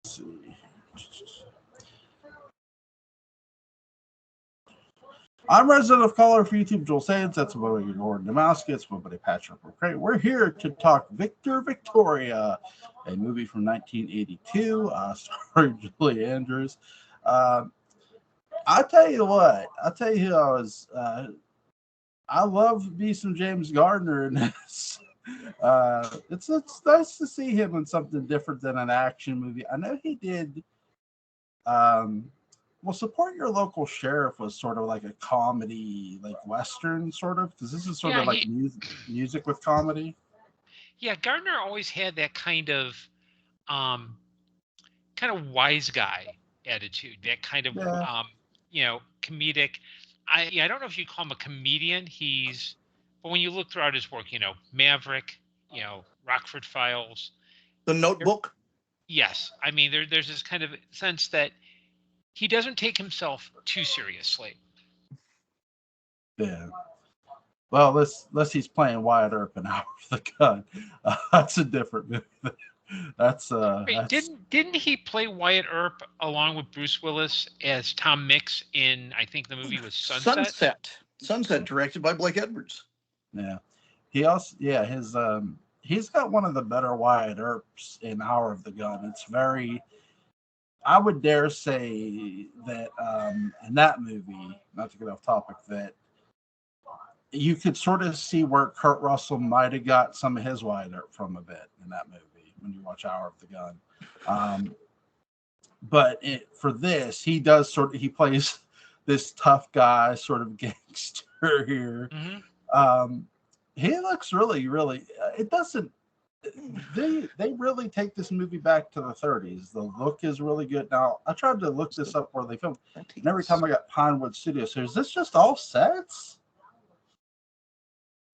see. I'm Resident of Color for YouTube, Joel Sands. That's my buddy Gordon Dymowski. It's my buddy Patrick McCray. We're here to talk Victor Victoria, a movie from 1982, starring Julie Andrews. I'll tell you what. I'll tell you who I was. I love me some James Gardner in this. It's nice to see him in something different than an action movie. I know he did. Well, Support Your Local Sheriff was sort of like a comedy, like Western sort of, because this is sort of like music with comedy. Yeah, Gardner always had that kind of wise guy attitude, that kind of, comedic. I don't know if you call him a comedian. But when you look throughout his work, Maverick, Rockford Files, The Notebook. Yes, I mean there's this kind of sense that he doesn't take himself too seriously. Yeah. Well, unless he's playing Wyatt Earp in Hour of the Gun, that's a different movie. Didn't he play Wyatt Earp along with Bruce Willis as Tom Mix in, I think the movie was Sunset? Sunset, directed by Blake Edwards. Yeah. He also, he's got one of the better Wyatt Earps in Hour of the Gun. It's very, I would dare say that in that movie, not to get off topic, that you could sort of see where Kurt Russell might have got some of his Wyatt Earp from a bit in that movie when you watch Hour of the Gun. But for this, he plays this tough guy, sort of gangster here. Mm-hmm. He looks really, really. It doesn't. They really take this movie back to the 30s. The look is really good. Now, I tried to look this up where they filmed, and every time I got Pinewood Studios, is this just all sets?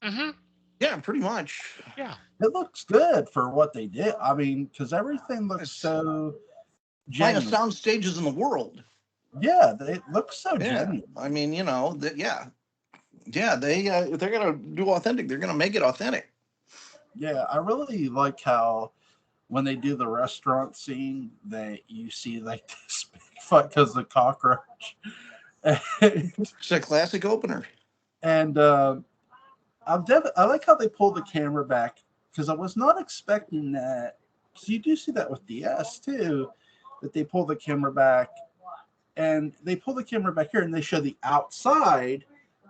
Mm-hmm. Yeah, pretty much. Yeah. It looks good for what they did. I mean, because everything looks so genuine. Finest sound stages in the world. Yeah, they look so genuine. I mean, they're gonna do authentic. They're gonna make it authentic. Yeah, I really like how when they do the restaurant scene that you see like this big fight because the cockroach. It's a classic opener. And I like how they pull the camera back because I was not expecting that. Because you do see that with DS too, that they pull the camera back, and they pull the camera back here and they show the outside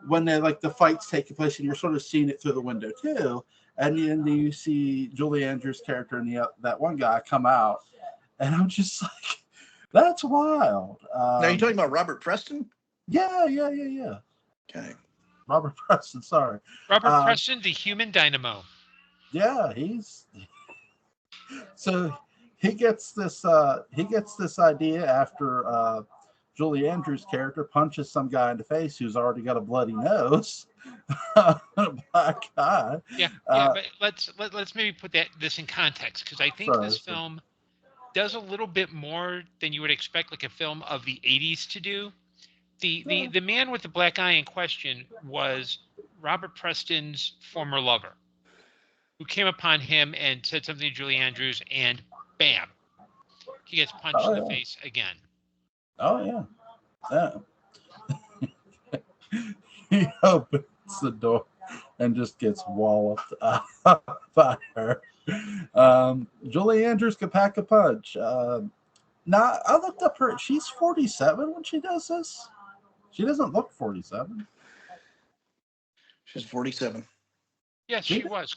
when they like the fight's taking place, and you're sort of seeing it through the window too. And then you see Julie Andrews' character and that one guy come out, and I'm just like, that's wild. Now you're talking about Robert Preston? Yeah. Okay. Robert Preston, sorry. Robert Preston, the human dynamo. Yeah, so he gets this idea after Julie Andrews' character punches some guy in the face who's already got a bloody nose. A black eye. But let's maybe put this in context, because I think this film does a little bit more than you would expect like a film of the 80s to do. The man with the black eye in question was Robert Preston's former lover, who came upon him and said something to Julie Andrews, and bam, he gets punched in the face again. Oh yeah. He opens the door and just gets walloped by her. Julie Andrews can pack a punch. Now, I looked up her. She's 47 when she does this. She doesn't look 47. She's 47. Yes, she was.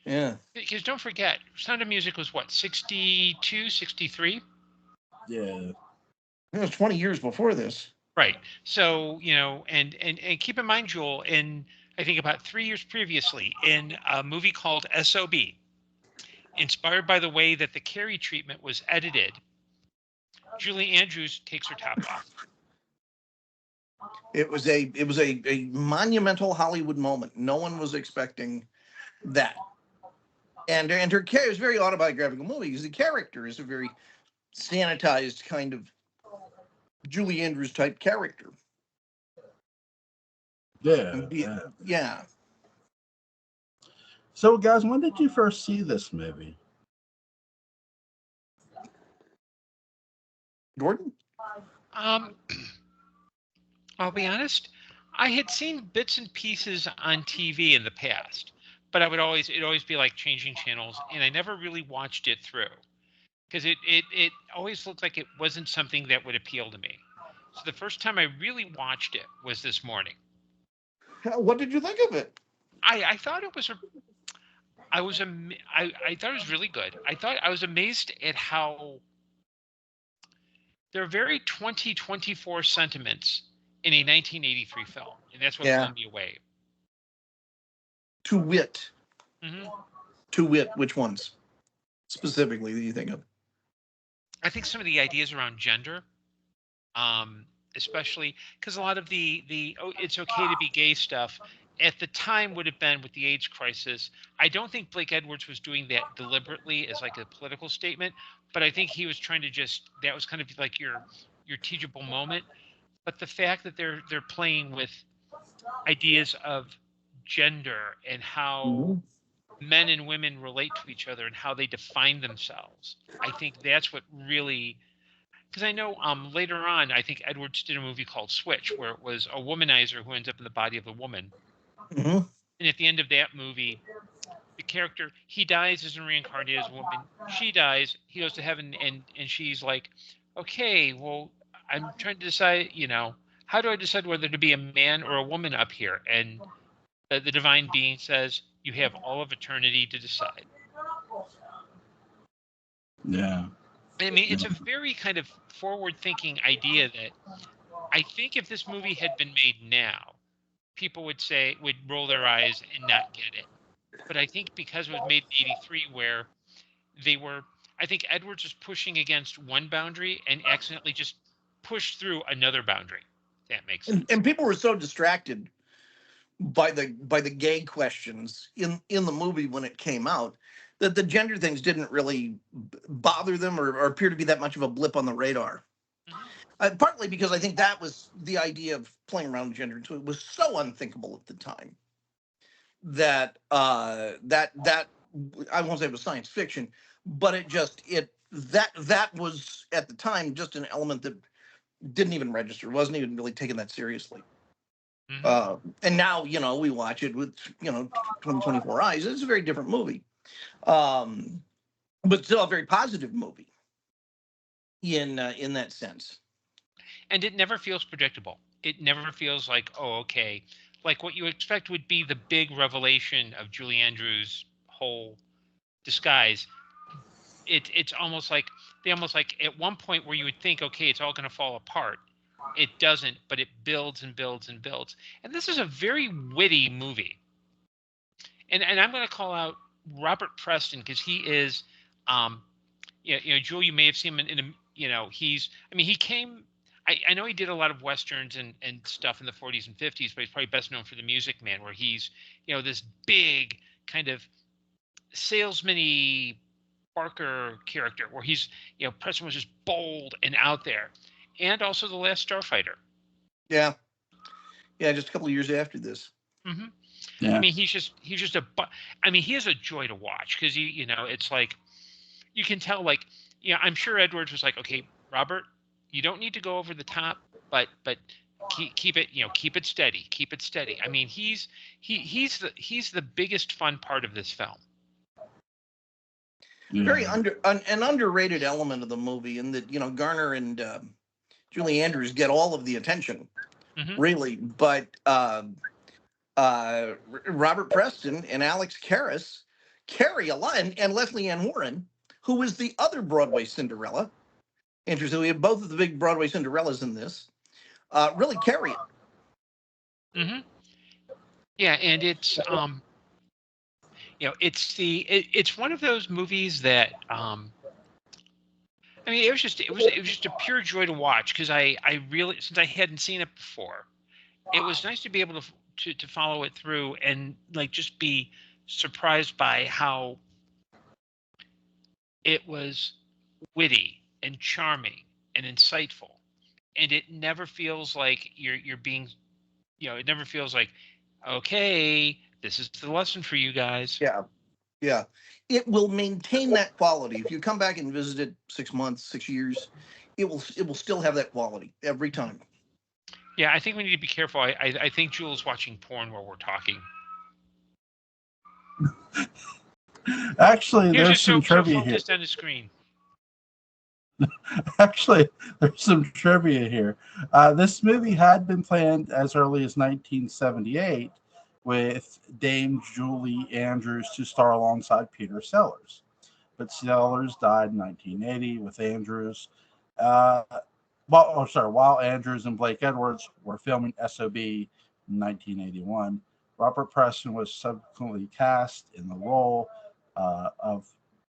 Yeah. Because don't forget, Sound of Music was what, 62, 63? Yeah. It was 20 years before this. Right. So, and keep in mind, Joel, in I think about 3 years previously, in a movie called S.O.B., inspired by the way that the Carrie treatment was edited, Julie Andrews takes her top off. It was a monumental Hollywood moment. No one was expecting that. And her character is a very autobiographical movie because the character is a very sanitized kind of Julie Andrews type character. Yeah. So, guys, when did you first see this movie? Gordon? Um, I'll be honest. I had seen bits and pieces on TV in the past, but it'd always be like changing channels, and I never really watched it through because it always looked like it wasn't something that would appeal to me. So the first time I really watched it was this morning. What did you think of it? I thought it was I thought it was really good. I was amazed at how there are very 2024 sentiments in a 1983 film, and that's what blew me away. To wit. Mm-hmm. To wit, which ones specifically do you think of? I think some of the ideas around gender, especially because a lot of the it's okay to be gay stuff at the time would have been with the AIDS crisis. I don't think Blake Edwards was doing that deliberately as like a political statement, but I think he was trying to that was kind of like your teachable moment. But the fact that they're playing with ideas of gender and how men and women relate to each other and how they define themselves, I think that's what really, because I know later on, I think Edwards did a movie called Switch, where it was a womanizer who ends up in the body of a woman. Mm-hmm. And at the end of that movie, the character, he dies as a reincarnated as a woman. She dies. He goes to heaven, and she's like, okay, well, I'm trying to decide, how do I decide whether to be a man or a woman up here? And the divine being says, you have all of eternity to decide. Yeah. I mean, it's a very kind of forward-thinking idea that I think if this movie had been made now, people would roll their eyes and not get it. But I think because it was made in '83, where I think Edwards was pushing against one boundary and accidentally just pushed through another boundary. If that makes sense. And people were so distracted by the gay questions in the movie when it came out that the gender things didn't really bother them or appear to be that much of a blip on the radar. Mm-hmm. Partly because I think that was the idea of playing around with gender. It was so unthinkable at the time that that I won't say it was science fiction, but that was at the time just an element that didn't even register, wasn't even really taken that seriously. Mm-hmm. And now, we watch it with, 2024 eyes. It's a very different movie, but still a very positive movie in that sense. And it never feels predictable. It never feels like, oh, okay, like what you expect would be the big revelation of Julie Andrews' whole disguise. It's almost like at one point where you would think, okay, it's all going to fall apart. It doesn't, but it builds and builds and builds. And this is a very witty movie. And I'm going to call out Robert Preston because he is, Jewel, you may have seen him he came. I know he did a lot of westerns and stuff in the 40s and 50s, but he's probably best known for The Music Man, where he's, this big kind of salesman-y Barker character, where he's, Preston was just bold and out there, and also The Last Starfighter. Yeah, just a couple of years after this. Mm-hmm. Yeah. I mean, he is a joy to watch because it's like you can tell, like, I'm sure Edwards was like, okay, Robert, you don't need to go over the top, but keep it, keep it steady. I mean, he's the biggest fun part of this film. Very an underrated element of the movie, in that Garner and Julie Andrews get all of the attention, mm-hmm. really, but Robert Preston and Alex Karras carry a lot, and Leslie Ann Warren, who is the other Broadway Cinderella. Interesting, we have both of the big Broadway Cinderellas in this. Really carry it. Mm-hmm. Yeah, and it's it's one of those movies that it was just a pure joy to watch, because I really, since I hadn't seen it before, it was nice to be able to follow it through and like just be surprised by how it was witty and charming and insightful, and it never feels like you're being, it never feels like, okay, this is the lesson for you guys. Yeah. Yeah, it will maintain that quality. If you come back and visit it 6 months, 6 years, it will still have that quality every time. Yeah, I think we need to be careful. I think Jules watching porn while we're talking. Actually, Here's there's just some so trivia here. focused on the screen. Actually, there's some trivia here. This movie had been planned as early as 1978 with Dame Julie Andrews to star alongside Peter Sellers. But Sellers died in 1980 with Andrews. Uh, while Andrews and Blake Edwards were filming SOB in 1981, Robert Preston was subsequently cast in the role of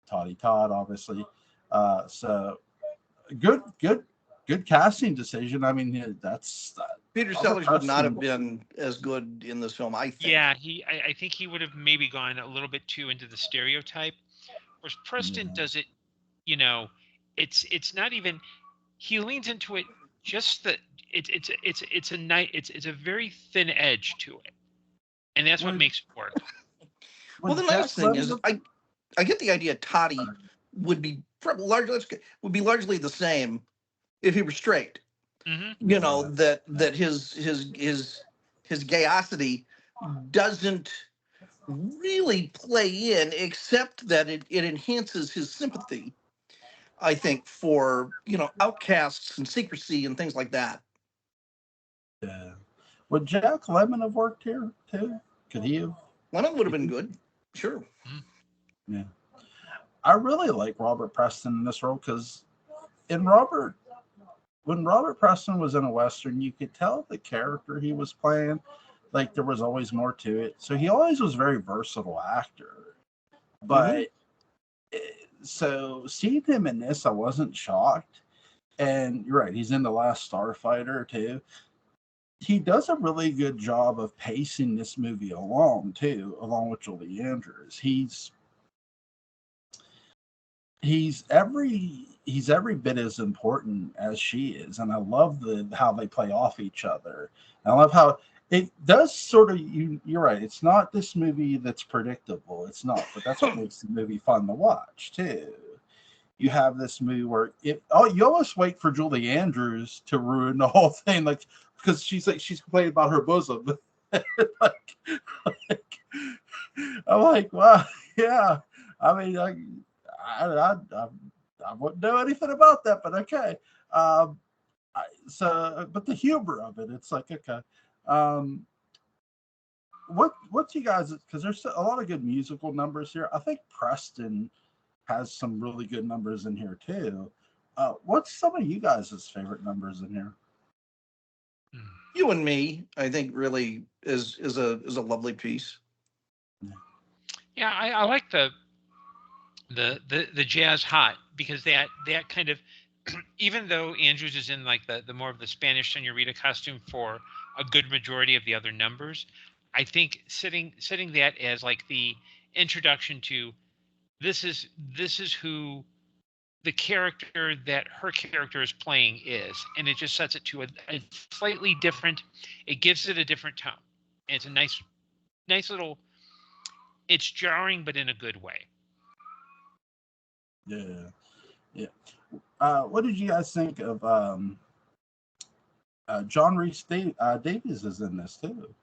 Toddy Todd, obviously. So good casting decision. I mean, that's Peter Sellers would not have been as good in this film, I think. Yeah, I think he would have maybe gone a little bit too into the stereotype. Whereas Preston does it, it's not even, he leans into it just that it's a very thin edge to it. And that's what makes it work. Well, the nice thing is I get the idea Toddy would be largely the same if he were straight. Mm-hmm. That his gayosity doesn't really play in, except that it enhances his sympathy, I think, for outcasts and secrecy and things like that. Yeah. Would Jack Lemmon have worked here too? Could he have? Lemmon would have been good. Sure. Yeah. I really like Robert Preston in this role because when Robert Preston was in a Western, you could tell the character he was playing, like there was always more to it. So he always was a very versatile actor. But so seeing him in this, I wasn't shocked. And you're right, he's in The Last Starfighter too. He does a really good job of pacing this movie along too, along with Julie Andrews. He's every bit as important as she is, and I love how they play off each other. And I love how it does sort of you're right. It's not this movie that's predictable. It's not, but that's what makes the movie fun to watch too. You have this movie where you almost wait for Julie Andrews to ruin the whole thing, like because she's complaining about her bosom. like, I'm like, wow, yeah. I mean, I wouldn't know anything about that, but okay. But the humor of it, it's like okay. What's you guys? Because there's a lot of good musical numbers here. I think Preston has some really good numbers in here too. What's some of you guys' favorite numbers in here? You and Me, I think, really is a lovely piece. Yeah, I like the jazz hot, because that kind of, even though Andrews is in like the more of the Spanish senorita costume for a good majority of the other numbers, I think setting that as like the introduction to this is who the character that her character is playing is, and it just sets it to a slightly different, it gives it a different tone. And it's a nice little, it's jarring but in a good way. Yeah. What did you guys think of John Rhys Davies is in this too?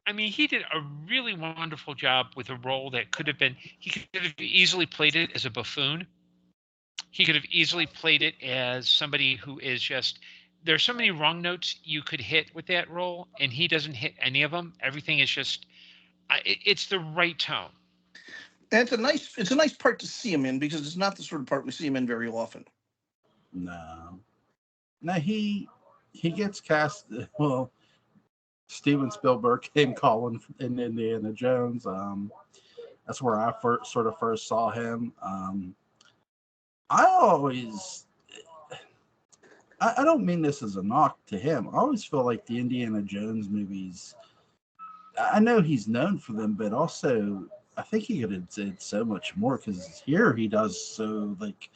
I mean, he did a really wonderful job with a role that could have been, he could have easily played it as a buffoon. He could have easily played it as somebody who is just, there's so many wrong notes you could hit with that role, and he doesn't hit any of them. Everything is just, it's the right tone. And it's a nice part to see him in, because it's not the sort of part we see him in very often. No, he gets cast. Well, Steven Spielberg came calling in Indiana Jones. That's where I first saw him. I don't mean this as a knock to him. I always feel like the Indiana Jones movies, I know he's known for them, but also I think he could have did so much more, because here he does so, like,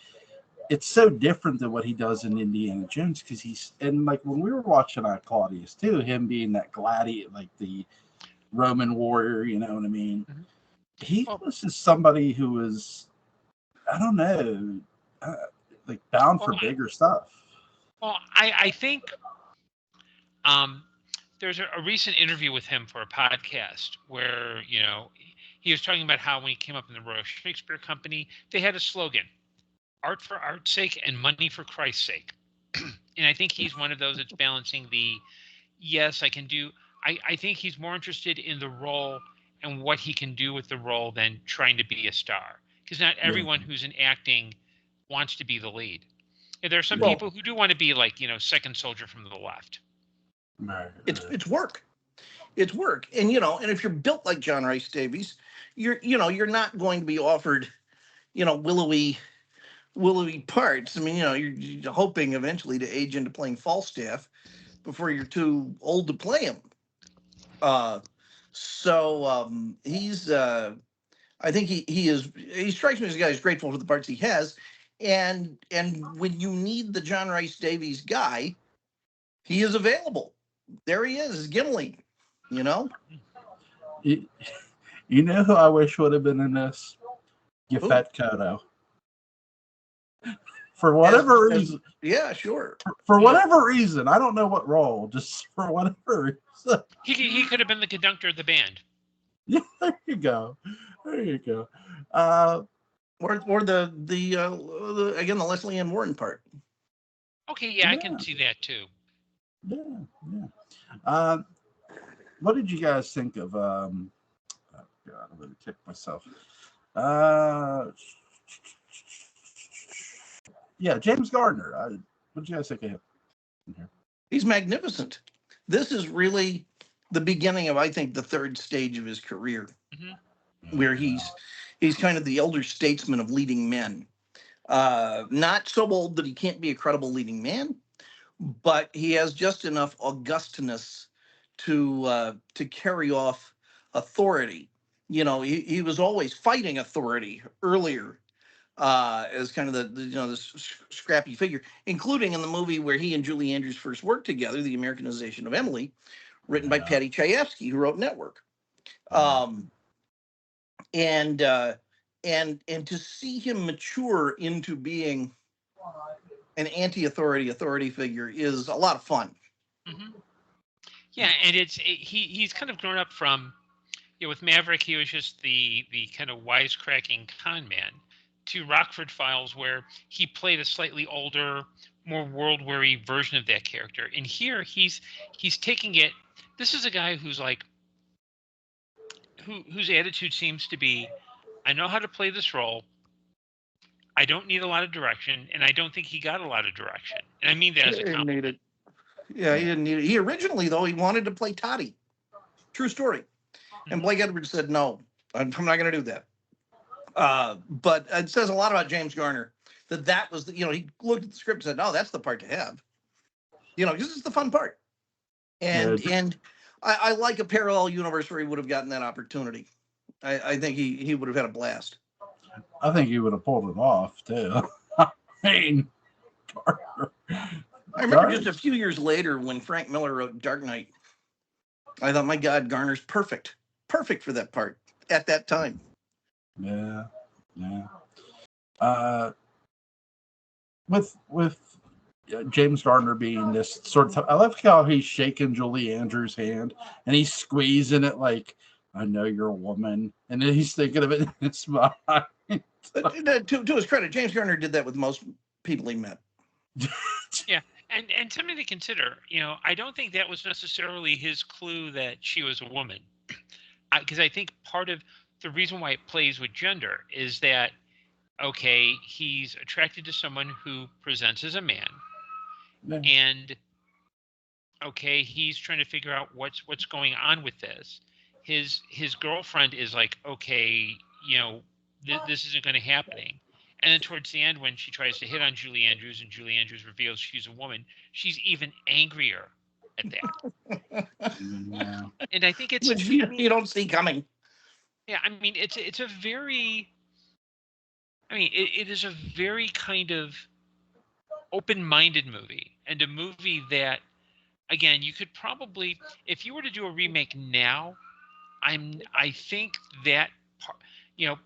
it's so different than what he does in Indiana Jones, because he's, and like when we were watching Claudius too, him being that gladiator, like the Roman warrior, you know what I mean? Mm-hmm. He was just somebody who was, I don't know, like bound for bigger stuff. Well, I think there's a recent interview with him for a podcast where, you know, he was talking about how when he came up in the Royal Shakespeare Company, they had a slogan: art for art's sake and money for Christ's sake. And I think he's one of those that's balancing the, yes, I can do, I think he's more interested in the role and what he can do with the role than trying to be a star. Because not everyone who's in acting wants to be the lead. And there are some people who do want to be like, you know, second soldier from the left. It's work. It's work. And, you know, and if you're built like John Rhys Davies, you're not going to be offered, you know, willowy parts. I mean, you know, you're hoping eventually to age into playing Falstaff before you're too old to play him. He's I think he strikes me as a guy who's grateful for the parts he has. And when you need the John Rhys Davies guy, he is available. There he is, Gimli, you know? You know who I wish would have been in this? Yafet Koto. For whatever reason. Yeah, sure. For whatever reason. I don't know what role, just for whatever reason. He could have been the conductor of the band. Yeah, there you go. There you go. Or the again, the Leslie Ann Warren part. Okay, yeah, I can see that too. Yeah. What did you guys think of oh God, I'm gonna kick myself. Yeah, James Garner. What did you guys think of him? He's magnificent. This is really the beginning of, I think, the third stage of his career, where he's kind of the elder statesman of leading men. Not so old that he can't be a credible leading man, but he has just enough augustness to carry off authority. You know, he was always fighting authority earlier as kind of the scrappy figure, including in the movie where he and Julie Andrews first worked together, The Americanization of Emily, written by Patty Chayefsky, who wrote Network. And to see him mature into being an authority figure is a lot of fun. Yeah, and he's kind of grown up from, you know, with Maverick, he was just the kind of wisecracking con man, to Rockford Files, where he played a slightly older, more world-weary version of that character. And here he's taking it. This is a guy who's like, whose attitude seems to be, I know how to play this role. I don't need a lot of direction, and I don't think he got a lot of direction. And I mean that as a compliment. Yeah, he didn't need it. He originally, though, he wanted to play Toddy. True story. And Blake Edwards said, no, I'm not going to do that. But it says a lot about James Garner that was, he looked at the script and said, no, that's the part to have. Because it's the fun part. And I like a parallel universe where he would have gotten that opportunity. I think he would have had a blast. I think he would have pulled it off, too. I mean, Garner. I remember just a few years later when Frank Miller wrote Dark Knight, I thought, my God, Garner's perfect for that part at that time. Yeah. With James Garner being this sort of, I love how he's shaking Julie Andrews' hand and he's squeezing it like, I know you're a woman, and then he's thinking of it in his mind. To his credit, James Garner did that with most people he met. Yeah. And something to consider, I don't think that was necessarily his clue that she was a woman. Because I think part of the reason why it plays with gender is that, okay, he's attracted to someone who presents as a man. Yeah. And, okay, he's trying to figure out what's going on with this. His girlfriend is like, okay, this isn't going to happening. And then towards the end, when she tries to hit on Julie Andrews and Julie Andrews reveals she's a woman, she's even angrier at that. Yeah. And I think it's... Which you don't see coming. Yeah, I mean, it is a very kind of open-minded movie, and a movie that, again, you could probably, if you were to do a remake now, I think that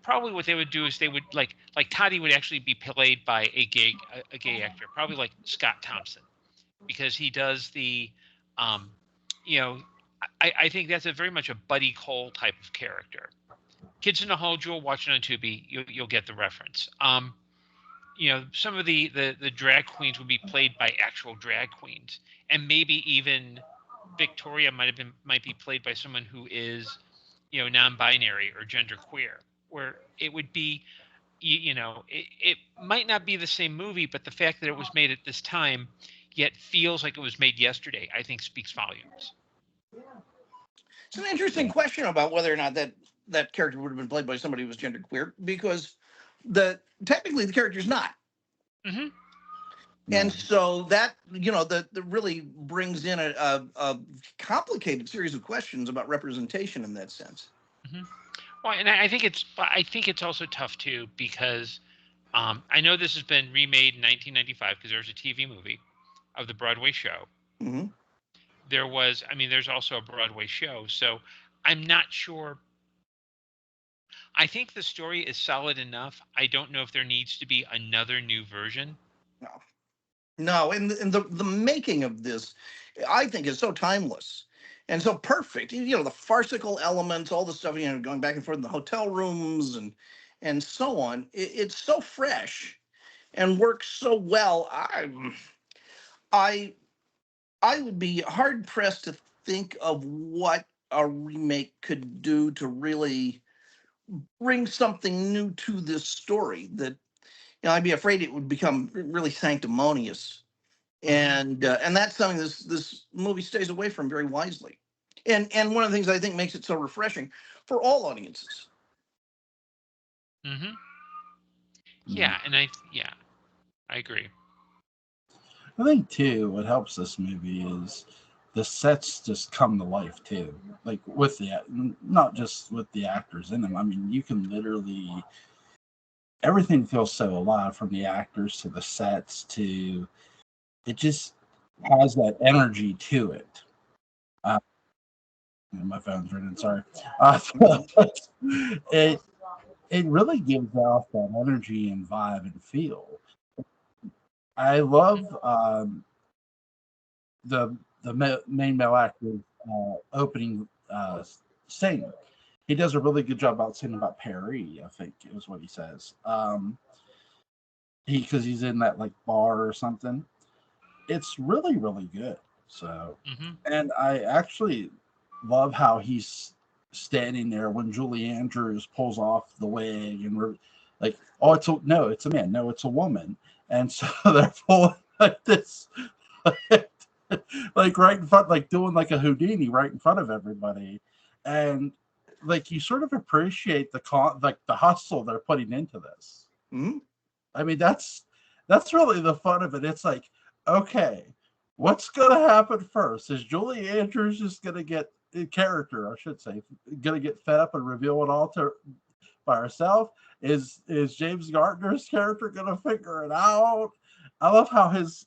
probably what they would do is they would like Toddy would actually be played by a gay actor, probably like Scott Thompson, because he does the, um, you know, I think that's a very much a Buddy Cole type of character. Kids in the Hall, Jewel, watch it on Tubi, you'll get the reference. Some of the drag queens would be played by actual drag queens, and maybe even Victoria might be played by someone who is, non-binary or genderqueer, where it would be, it might not be the same movie, but the fact that it was made at this time, yet feels like it was made yesterday, I think speaks volumes. It's an interesting question about whether or not that character would have been played by somebody who was genderqueer, because technically the character's not. Mm-hmm. And so that, that really brings in a complicated series of questions about representation in that sense. Mm-hmm. Well, and I think it's also tough too, because I know this has been remade in 1995 because there's a TV movie of the Broadway show. Mm-hmm. There's also a Broadway show, so I'm not sure. I think the story is solid enough. I don't know if there needs to be another new version. No, and the making of this, I think, is so timeless and so perfect. The farcical elements, all the stuff, going back and forth in the hotel rooms and so on. It's so fresh and works so well. I would be hard pressed to think of what a remake could do to really bring something new to this story. That I'd be afraid it would become really sanctimonious. And that's something this movie stays away from very wisely, and one of the things I think makes it so refreshing for all audiences. Mm-hmm. Yeah, and I agree. I think too, what helps this movie is the sets just come to life too, like with not just with the actors in them. I mean, you can literally, everything feels so alive, from the actors to the sets to, it just has that energy to it. My phone's ringing. Sorry. It really gives off that energy and vibe and feel. I love the main male actor's opening scene. He does a really good job about saying about Perry, I think is what he says. Because he's in that like bar or something. It's really, really good. So, and I actually love how he's standing there when Julie Andrews pulls off the wig, and we're like, oh, it's a man, no, it's a woman, and so they're pulling like this, like right in front, like doing like a Houdini right in front of everybody, and like you sort of appreciate the hustle they're putting into this. Mm-hmm. I mean, that's really the fun of it. It's like, okay, what's gonna happen first? Is Julie Andrews just gonna get character, I should say, gonna get fed up and reveal it all by herself? Is James Gardner's character gonna figure it out? I love how his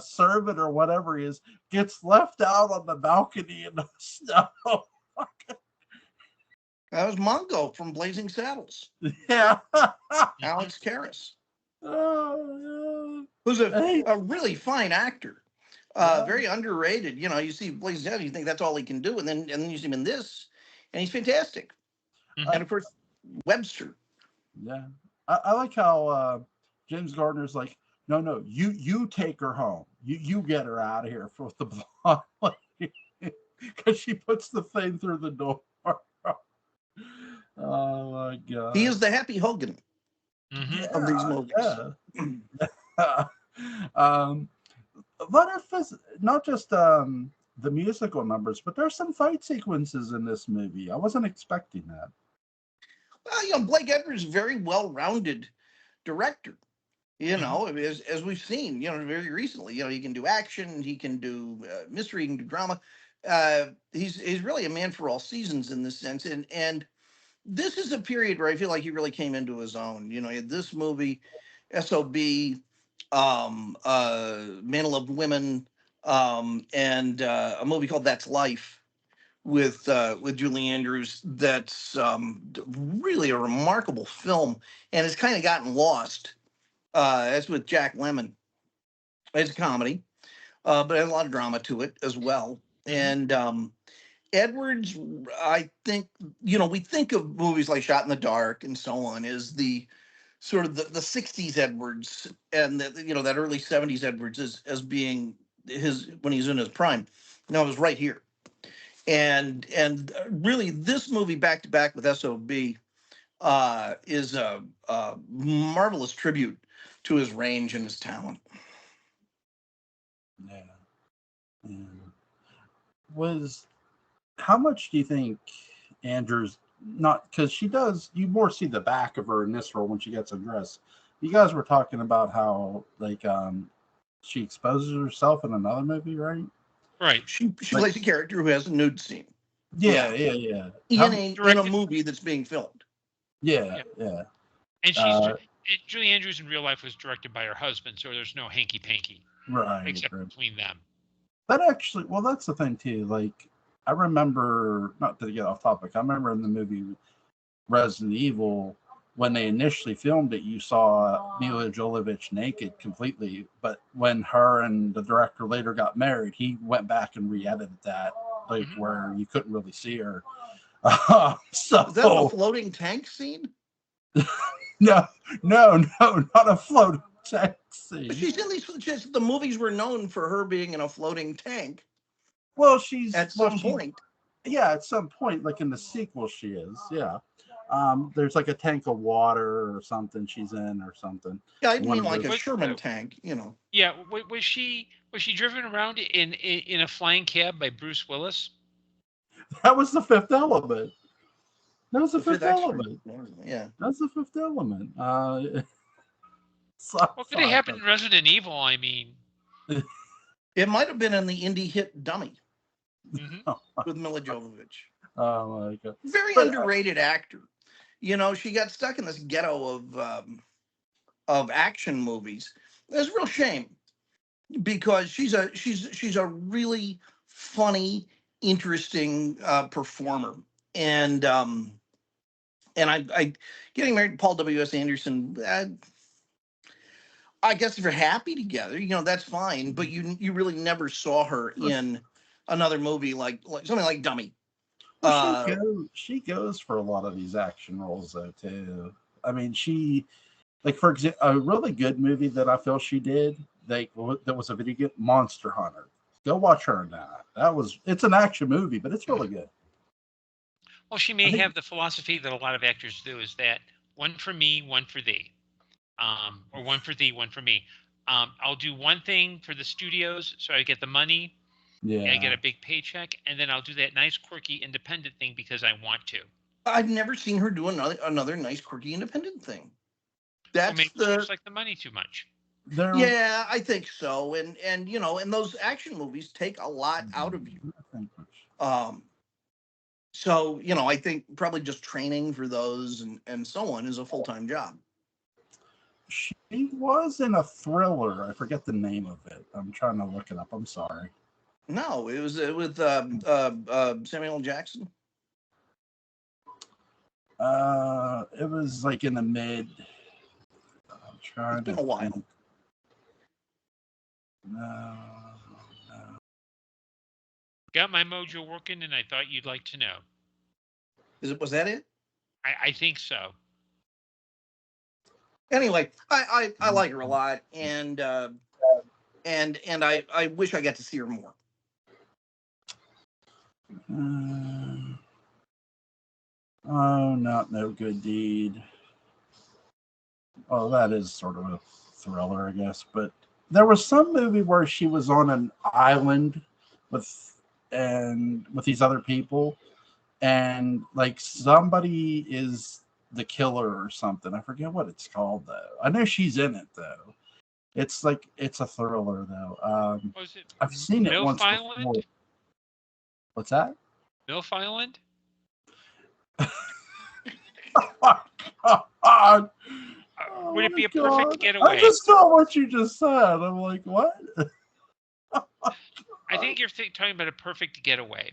servant or whatever he is gets left out on the balcony in the snow. That was Mongo from Blazing Saddles. Yeah. Alex Karras. Oh, yeah. Who's a really fine actor. Very underrated. You see Blazing Saddles, you think that's all he can do, and then you see him in this, and he's fantastic. And of course, Webster. Yeah. I like how James Gardner's like, no, you take her home. You get her out of here with the blonde lady, because she puts the thing through the door. Oh my God. He is the Happy Hogan of these movies. Yeah. But if it's not just the musical numbers, but there's some fight sequences in this movie. I wasn't expecting that. Well, Blake Edwards is a very well-rounded director. As we've seen, very recently, he can do action, he can do mystery, he can do drama. He's really a man for all seasons in this sense, and this is a period where I feel like he really came into his own. He had this movie, SOB, Man Who Loved Women, and a movie called That's Life with Julie Andrews. That's really a remarkable film, and it's kind of gotten lost. As with Jack Lemmon, it's a comedy, but it has a lot of drama to it as well. And Edwards, I think, we think of movies like Shot in the Dark and so on as the sort of the 60s Edwards, and that early 70s Edwards as being his when he's in his prime. No, it was right here. And really this movie back to back with SOB is a marvelous tribute to his range and his talent. Yeah. Yeah. How much do you think Andrews, not because she does, you more see the back of her in this role when she gets undressed. You guys were talking about how she exposes herself in another movie, right? Right. She plays a character who has a nude scene. Yeah. In a movie that's being filmed. Yeah. And Julie Andrews in real life was directed by her husband, so there's no hanky panky, right? Except between them. That actually, well, that's the thing too. Like, I remember, not to get off topic, I remember in the movie Resident Evil, when they initially filmed it, you saw Mila Jovovich naked completely. But when her and the director later got married, he went back and re-edited that, where you couldn't really see her. So is that the floating tank scene? No, not a floating tank scene. But she's in these. The movies were known for her being in a floating tank. Well, she's at some point. Yeah, at some point, like in the sequel, she is. Yeah. There's like a tank of water or something she's in or something. Yeah, I mean like a Sherman tank, Yeah, was she driven around in a flying cab by Bruce Willis? That was The Fifth Element. That was the Fifth Element. Yeah. That's The Fifth Element. What could have happened in Resident Evil? I mean, it might have been in the indie hit Dummy with Mila Jovovich. Oh my God! Very underrated actor. She got stuck in this ghetto of action movies. It's a real shame because she's a really funny, interesting performer, and I getting married to Paul W.S. Anderson. I guess if you're happy together, that's fine. But you really never saw her in another movie like something like Dummy. Well, she goes for a lot of these action roles though too. I mean, she, like, for example, a really good movie that I feel she did, that was a video game, Monster Hunter. Go watch her in that. It's an action movie, but it's really good. Well, she may have the philosophy that a lot of actors do, is that one for me, one for thee, or one for thee, one for me. I'll do one thing for the studios so I get the money, and I get a big paycheck, and then I'll do that nice, quirky, independent thing because I want to. I've never seen her do another nice, quirky, independent thing. That's maybe she just like the money too much. Yeah, I think so, and and those action movies take a lot out of you. So I think probably just training for those and so on is a full-time job. She was in a thriller. I forget the name of it. I'm trying to look it up. I'm sorry. No, it was with Samuel L. Jackson. It was like in the mid. I'm trying it's been a while. Think. No. Got my mojo working, and I thought you'd like to know. Was that it? I think so. Anyway, I like her a lot, and I wish I got to see her more. Not No Good Deed. Well, that is sort of a thriller, I guess. But there was some movie where she was on an island with these other people, and like somebody is the killer or something. I forget what it's called though. I know she's in it though. It's a thriller though. I've seen it once before. What's that? MILF Island? Oh my God. Would it be a God. perfect getaway? I just got what you just said. I'm like, what? I think you're talking about a perfect getaway.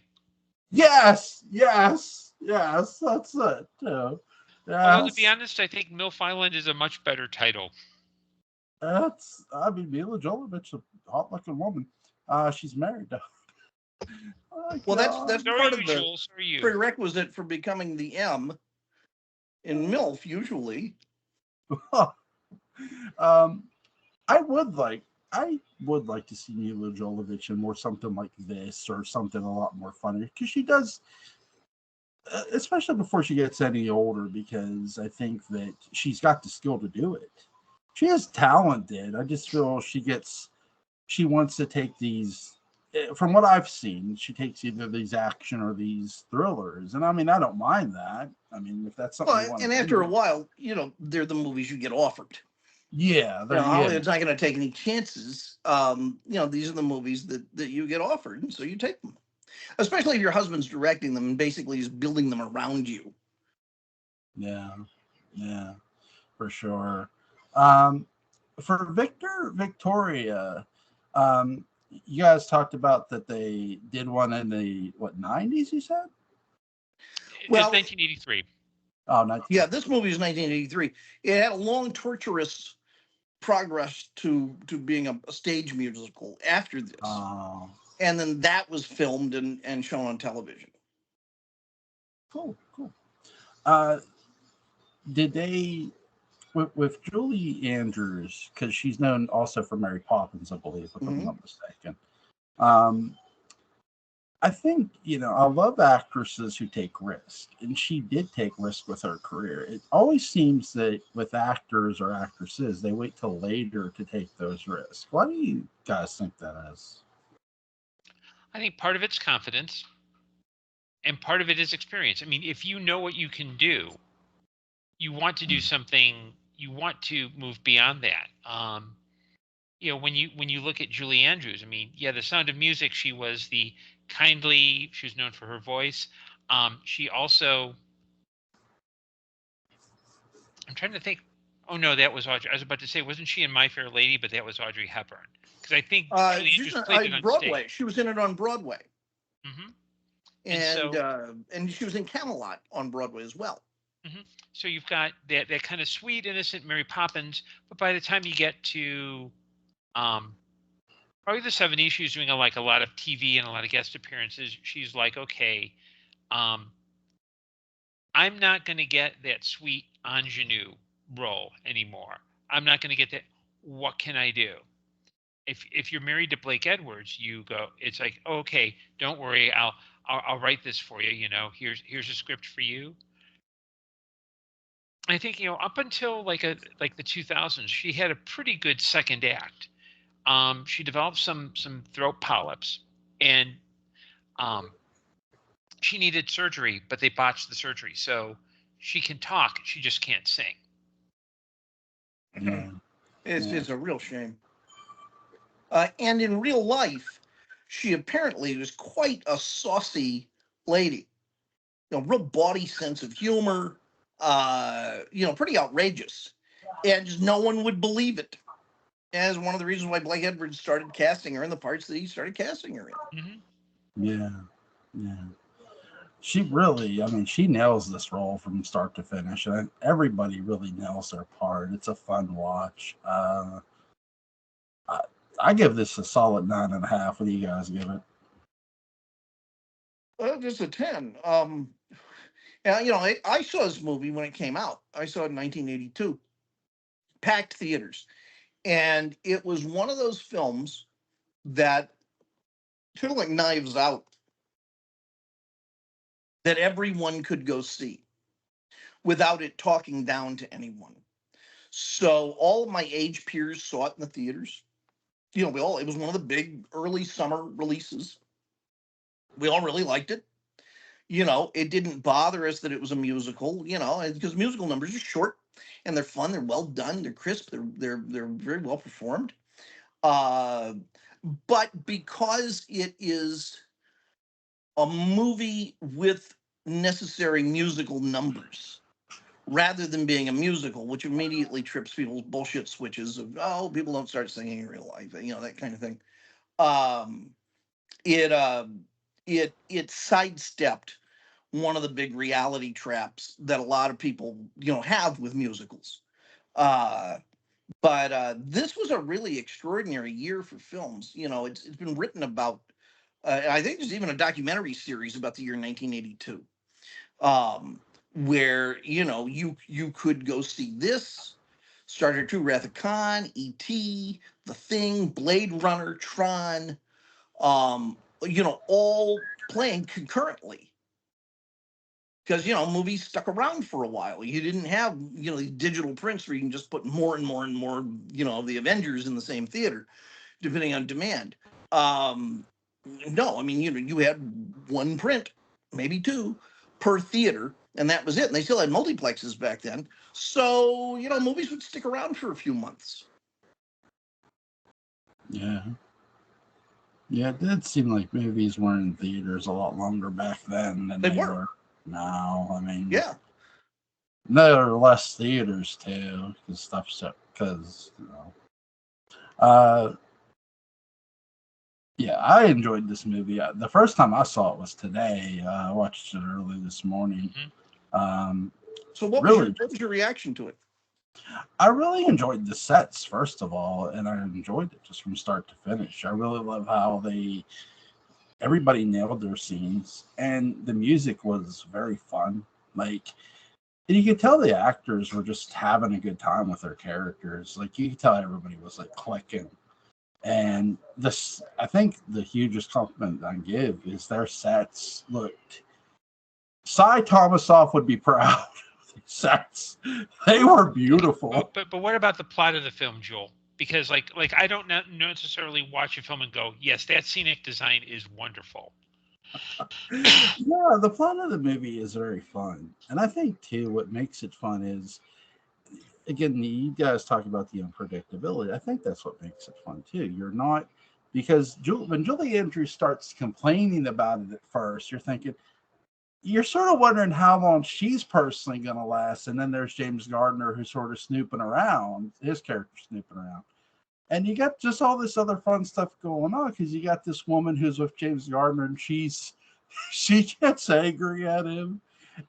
Yes. That's it. Too. Yes. Although, to be honest, I think MILF Island is a much better title. Mila Jovovich, a hot-looking woman. She's married. Well, that's part of the Jules, prerequisite for becoming the M in MILF, usually. I would like to see Mila Jovovich in more something like this or something a lot more funny, because she does, especially before she gets any older, because I think that she's got the skill to do it. She is talented. I just feel she wants to take these, from what I've seen, she takes either these action or these thrillers. And I mean, I don't mind that. I mean, if that's something you want to do. And after a while, they're the movies you get offered. Yeah. Hollywood's not going to take any chances. These are the movies that you get offered, and so you take them. Especially if your husband's directing them and basically is building them around you. Yeah, for sure. For Victoria, you guys talked about that they did one in the 90s, you said? Well, it's 1983. Oh, 1983. Yeah, this movie is 1983. It had a long, torturous progress to being a stage musical after this. Oh. And then that was filmed and shown on television. Cool. Did they, with Julie Andrews, because she's known also for Mary Poppins, I believe, if I'm not mistaken. I think, I love actresses who take risks, and she did take risks with her career. It always seems that with actors or actresses, they wait till later to take those risks. Why do you guys think that is? I think part of it's confidence, and part of it is experience. I mean, if you know what you can do, you want to do something, you want to move beyond that. When you look at Julie Andrews, I mean, The Sound of Music, she was known for her voice. She also, I'm trying to think. Oh no, that was Audrey. I was about to say, wasn't she in My Fair Lady? But that was Audrey Hepburn, because I think Julie Andrews played it on Broadway. stage. She was in it on Broadway. Mm-hmm. And she was in Camelot on Broadway as well. Mm-hmm. So you've got that kind of sweet, innocent Mary Poppins, but by the time you get to probably the 70s, she was doing a lot of TV and a lot of guest appearances. She's like, okay, I'm not going to get that sweet ingenue role anymore. I'm not going to get that. What can I do? If you're married to Blake Edwards, you go. It's like, okay, don't worry, I'll write this for you. Here's a script for you. I think up until like the 2000s, she had a pretty good second act. She developed some throat polyps, and she needed surgery, but they botched the surgery. So she can talk, she just can't sing. Yeah. It's a real shame. And in real life, she apparently was quite a saucy lady. Real bawdy sense of humor. Pretty outrageous, and just no one would believe it. As one of the reasons why Blake Edwards started casting her in the parts that he started casting her in. Mm-hmm. Yeah. She really, she nails this role from start to finish. And everybody really nails their part. It's a fun watch. I give this a solid 9.5. What do you guys give it? Just a 10. I saw this movie when it came out. I saw it in 1982. Packed theaters. And it was one of those films that, sort of like Knives Out, that everyone could go see without it talking down to anyone. So all of my age peers saw it in the theaters. It was one of the big early summer releases. We all really liked it. It didn't bother us that it was a musical, because musical numbers are short and they're fun, they're well done, they're crisp, they're very well performed. But because it is a movie with necessary musical numbers, rather than being a musical, which immediately trips people's bullshit switches of, oh, people don't start singing in real life, that kind of thing. It sidestepped one of the big reality traps that a lot of people, have with musicals. But this was a really extraordinary year for films. It's been written about. I think there's even a documentary series about the year 1982, where you could go see this, Star Trek II: Wrath of Khan, E.T., The Thing, Blade Runner, Tron, all playing concurrently. Because movies stuck around for a while. You didn't have these digital prints where you can just put more and more and more of the Avengers in the same theater, depending on demand. No, I mean you had one print, maybe two, per theater, and that was it. And they still had multiplexes back then, so movies would stick around for a few months. Yeah. Yeah, it did seem like movies were in theaters a lot longer back then than they were now. I mean, yeah, there are less theaters too, because yeah, I enjoyed this movie. The first time I saw it was today. I watched it early this morning. So what was your reaction to it? I really enjoyed the sets, first of all, and I enjoyed it just from start to finish. I really love how everybody nailed their scenes, and the music was very fun. And you could tell the actors were just having a good time with their characters. You could tell everybody was clicking. And this, I think, the hugest compliment I give is their sets looked. Cy Thomasoff would be proud. Sets, they were beautiful. But what about the plot of the film, Joel? Because I don't necessarily watch a film and go, yes, that scenic design is wonderful. Yeah, the plot of the movie is very fun, and I think too what makes it fun is, again, you guys talk about the unpredictability. I think that's what makes it fun too. You're not, because when Julie Andrews starts complaining about it at first, you're sort of wondering how long she's personally going to last. And then there's James Gardner, who's sort of snooping around, his character snooping around. And you got just all this other fun stuff going on because you got this woman who's with James Gardner and she gets angry at him.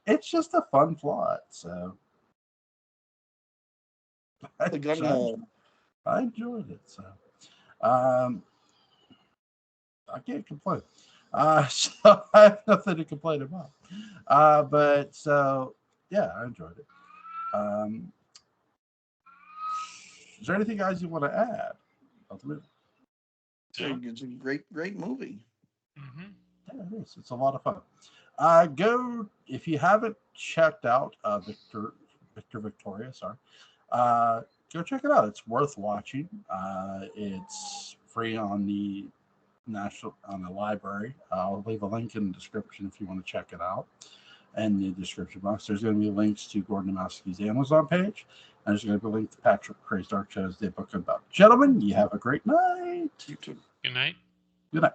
It's just a fun plot. So I enjoyed it. So I can't complain. So I have nothing to complain about. But so yeah, I enjoyed it. Is there anything, guys, you want to add about the movie? It's a great movie. Mm-hmm. Yeah, it is. It's a lot of fun. Go, if you haven't checked out Victor Victoria, go check it out. It's worth watching. It's free on the library. I'll leave a link in the description if you want to check it out. And the description box, there's going to be links to Gordon Dymowski's Amazon page, and there's going to be a link to Patrick McCray's Dark Shadows Day book about. Gentlemen, you have a great night. You too. Good night. Good night.